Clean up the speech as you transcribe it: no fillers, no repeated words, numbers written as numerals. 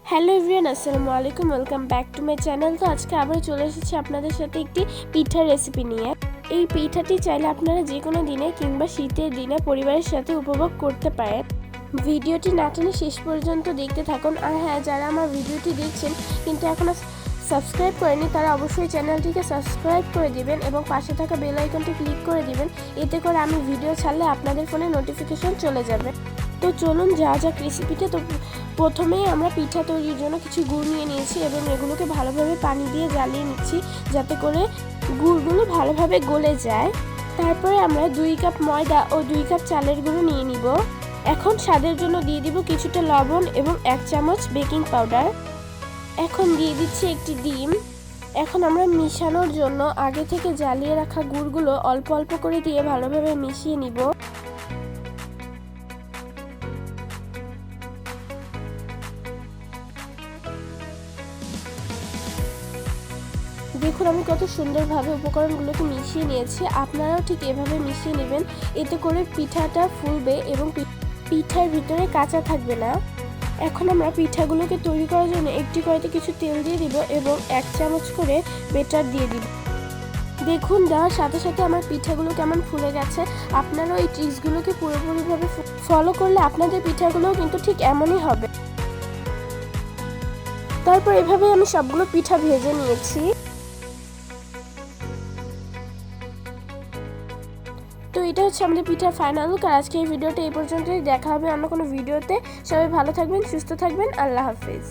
Hello everyone, আসসালামু আলাইকুম। Welcome back to my channel. তো আজকে আবার চলে এসেছি আপনাদের সাথে একটি পিঠার রেসিপি নিয়ে। এই পিঠাটি চাইলে আপনারা যে কোনো দিনে কিংবা শীতের দিনে পরিবারের সাথে উপভোগ করতে পারেন। ভিডিওটি না টেনে শেষ পর্যন্ত দেখতে থাকুন। আর হ্যাঁ, যারা আমার ভিডিওটি দেখছেন কিন্তু এখনও সাবস্ক্রাইব করেনি তারা অবশ্যই চ্যানেলটিকে সাবস্ক্রাইব করে দিবেন এবং পাশে থাকা বেল আইকনটি ক্লিক করে দিবেন। এতে করে আমি ভিডিও ছাড়লে আপনাদের ফোনে নোটিফিকেশন চলে যাবে। তো চলুন যাওয়া যাক রেসিপিটা। তো প্রথমেই আমরা পিঠা তৈরির জন্য কিছু গুড় নিয়ে নিয়েছি এবং এগুলোকে ভালোভাবে পানি দিয়ে জ্বালিয়ে নিচ্ছি যাতে করে গুড়গুলো ভালোভাবে গলে যায়। তারপরে আমরা 2 কাপ ময়দা ও 2 কাপ চালের গুঁড়ো নিয়ে নিব। এখন স্বাদের জন্য দিয়ে দিব কিছুটা লবণ এবং 1 চামচ বেকিং পাউডার। এখন দিয়ে দিচ্ছি একটি ডিম। এখন আমরা মিশানোর জন্য আগে থেকে জ্বালিয়ে রাখা গুড়গুলো অল্প অল্প করে দিয়ে ভালোভাবে মিশিয়ে নিব। দেখুন আমি কত সুন্দরভাবে উপকরণগুলোকে মিশিয়ে নিয়েছি। আপনারাও ঠিক এভাবে মিশিয়ে নেবেন, এতে করে পিঠাটা ফুলবে এবং পিঠার ভিতরে কাঁচা থাকবে না। এখন আমরা পিঠাগুলোকে তৈরি করার জন্য একটি কড়াইতে কিছু তেল দিয়ে দিব এবং 1 চামচ করে বেটার দিয়ে দিব। দেখুন দেওয়ার সাথে সাথে আমার পিঠাগুলো কেমন ফুলে গেছে। আপনারাও এই ট্রিক্সগুলোকে পুরোপুরিভাবে ফলো করলে আপনাদের পিঠাগুলোও কিন্তু ঠিক এমনই হবে। তারপর এভাবে আমি সবগুলো পিঠা ভেজে নিয়েছি। তো এটা হচ্ছে আমাদের পিঠার ফাইনাল লুক। আর আজকে এই ভিডিওটা এই পর্যন্তই। দেখা হবে অন্য কোনো ভিডিওতে। সবাই ভালো থাকবেন, সুস্থ থাকবেন। আল্লাহ হাফেজ।